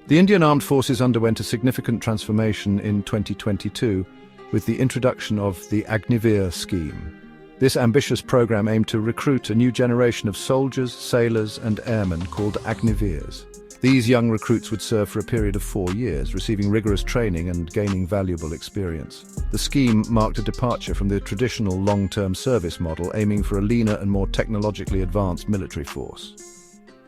The Indian Armed Forces underwent a significant transformation in 2022 with the introduction of the Agniveer scheme. This ambitious program aimed to recruit a new generation of soldiers, sailors, and airmen called Agniveers. These young recruits would serve for a period of 4 years, receiving rigorous training and gaining valuable experience. The scheme marked a departure from the traditional long-term service model, aiming for a leaner and more technologically advanced military force.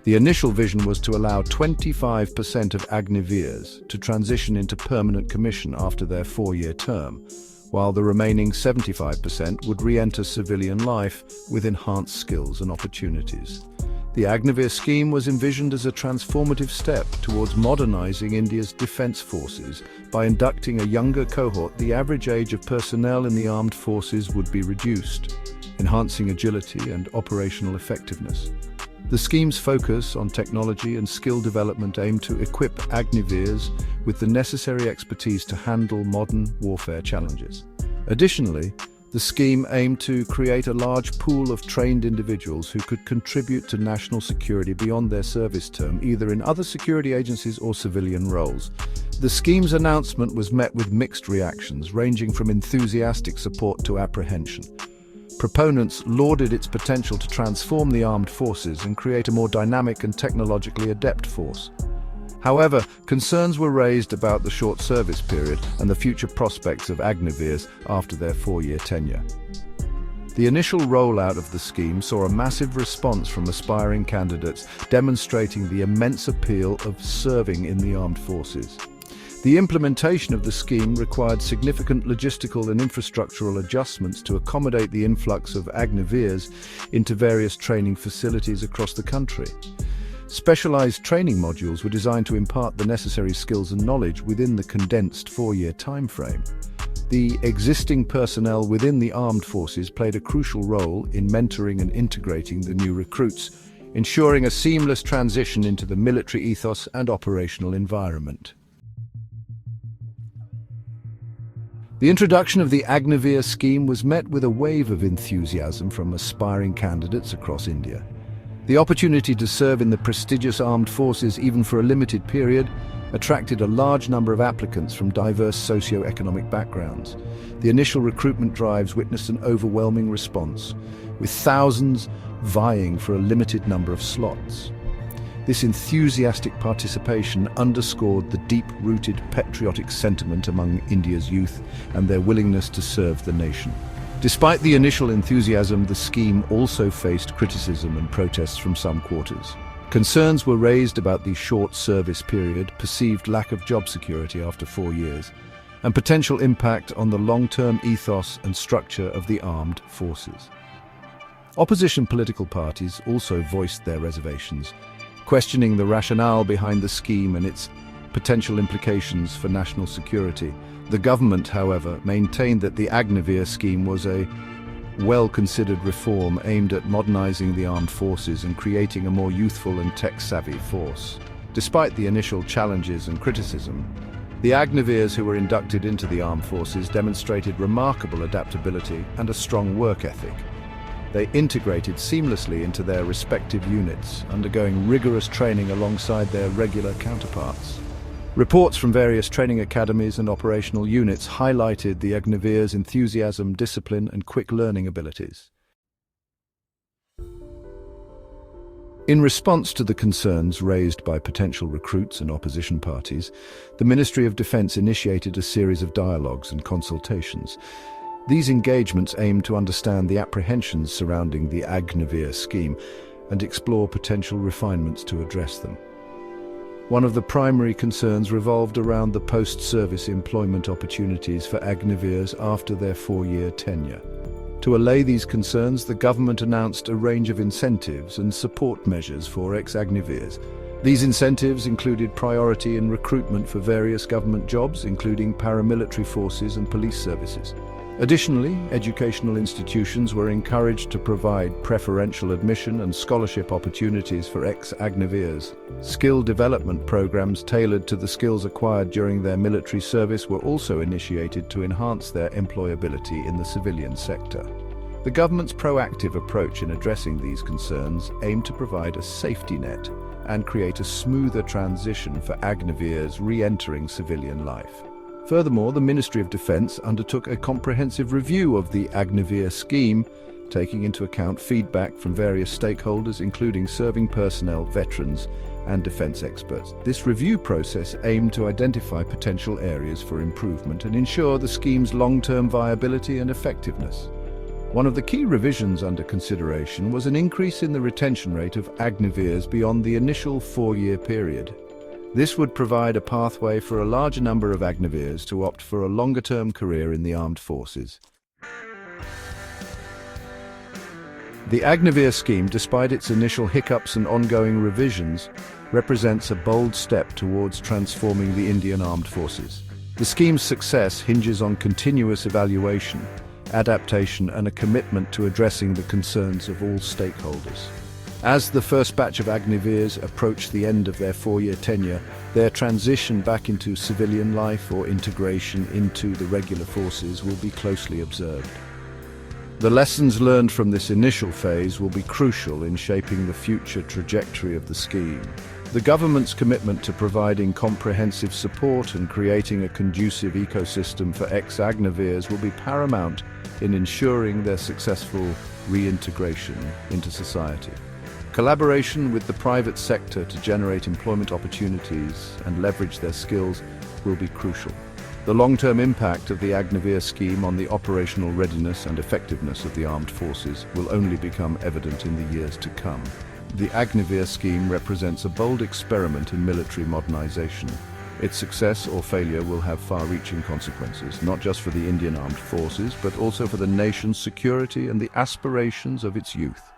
The initial vision was to allow 25% of Agniveers to transition into permanent commission after their 4-year term, while the remaining 75% would re-enter civilian life with enhanced skills and opportunities. The Agniveer scheme was envisioned as a transformative step towards modernizing India's defense forces. By inducting a younger cohort, the average age of personnel in the armed forces would be reduced, enhancing agility and operational effectiveness. The scheme's focus on technology and skill development aimed to equip Agniveers with the necessary expertise to handle modern warfare challenges. Additionally, the scheme aimed to create a large pool of trained individuals who could contribute to national security beyond their service term, either in other security agencies or civilian roles. The scheme's announcement was met with mixed reactions, ranging from enthusiastic support to apprehension. Proponents lauded its potential to transform the armed forces and create a more dynamic and technologically adept force. However, concerns were raised about the short service period and the future prospects of Agniveers after their 4-year tenure. The initial rollout of the scheme saw a massive response from aspiring candidates, demonstrating the immense appeal of serving in the armed forces. The implementation of the scheme required significant logistical and infrastructural adjustments to accommodate the influx of Agniveers into various training facilities across the country. Specialized training modules were designed to impart the necessary skills and knowledge within the condensed 4-year timeframe. The existing personnel within the armed forces played a crucial role in mentoring and integrating the new recruits, ensuring a seamless transition into the military ethos and operational environment. The introduction of the Agniveer scheme was met with a wave of enthusiasm from aspiring candidates across India. The opportunity to serve in the prestigious armed forces, even for a limited period, attracted a large number of applicants from diverse socio-economic backgrounds. The initial recruitment drives witnessed an overwhelming response, with thousands vying for a limited number of slots. This enthusiastic participation underscored the deep-rooted patriotic sentiment among India's youth and their willingness to serve the nation. Despite the initial enthusiasm, the scheme also faced criticism and protests from some quarters. Concerns were raised about the short service period, perceived lack of job security after 4 years, and potential impact on the long-term ethos and structure of the armed forces. Opposition political parties also voiced their reservations, questioning the rationale behind the scheme and its potential implications for national security. The government, however, maintained that the Agniveer scheme was a well-considered reform aimed at modernizing the armed forces and creating a more youthful and tech-savvy force. Despite the initial challenges and criticism, the Agniveers who were inducted into the armed forces demonstrated remarkable adaptability and a strong work ethic. They integrated seamlessly into their respective units, undergoing rigorous training alongside their regular counterparts. Reports from various training academies and operational units highlighted the Agniveers' enthusiasm, discipline, and quick learning abilities. In response to the concerns raised by potential recruits and opposition parties, the Ministry of Defence initiated a series of dialogues and consultations. These engagements aim to understand the apprehensions surrounding the Agniveer scheme and explore potential refinements to address them. One of the primary concerns revolved around the post-service employment opportunities for Agniveers after their 4-year tenure. To allay these concerns, the government announced a range of incentives and support measures for ex-Agniveers. These incentives included priority in recruitment for various government jobs, including paramilitary forces and police services. Additionally, educational institutions were encouraged to provide preferential admission and scholarship opportunities for ex-Agniveers. Skill development programs tailored to the skills acquired during their military service were also initiated to enhance their employability in the civilian sector. The government's proactive approach in addressing these concerns aimed to provide a safety net and create a smoother transition for Agniveers re-entering civilian life. Furthermore, the Ministry of Defence undertook a comprehensive review of the Agniveer scheme, taking into account feedback from various stakeholders, including serving personnel, veterans, and defence experts. This review process aimed to identify potential areas for improvement and ensure the scheme's long-term viability and effectiveness. One of the key revisions under consideration was an increase in the retention rate of Agniveers beyond the initial 4-year period. This would provide a pathway for a larger number of Agniveers to opt for a longer-term career in the armed forces. The Agniveer scheme, despite its initial hiccups and ongoing revisions, represents a bold step towards transforming the Indian Armed Forces. The scheme's success hinges on continuous evaluation, adaptation, and a commitment to addressing the concerns of all stakeholders. As the first batch of Agniveers approach the end of their 4-year tenure, their transition back into civilian life or integration into the regular forces will be closely observed. The lessons learned from this initial phase will be crucial in shaping the future trajectory of the scheme. The government's commitment to providing comprehensive support and creating a conducive ecosystem for ex-Agniveers will be paramount in ensuring their successful reintegration into society. Collaboration with the private sector to generate employment opportunities and leverage their skills will be crucial. The long-term impact of the Agniveer scheme on the operational readiness and effectiveness of the armed forces will only become evident in the years to come. The Agniveer scheme represents a bold experiment in military modernization. Its success or failure will have far-reaching consequences, not just for the Indian Armed Forces, but also for the nation's security and the aspirations of its youth.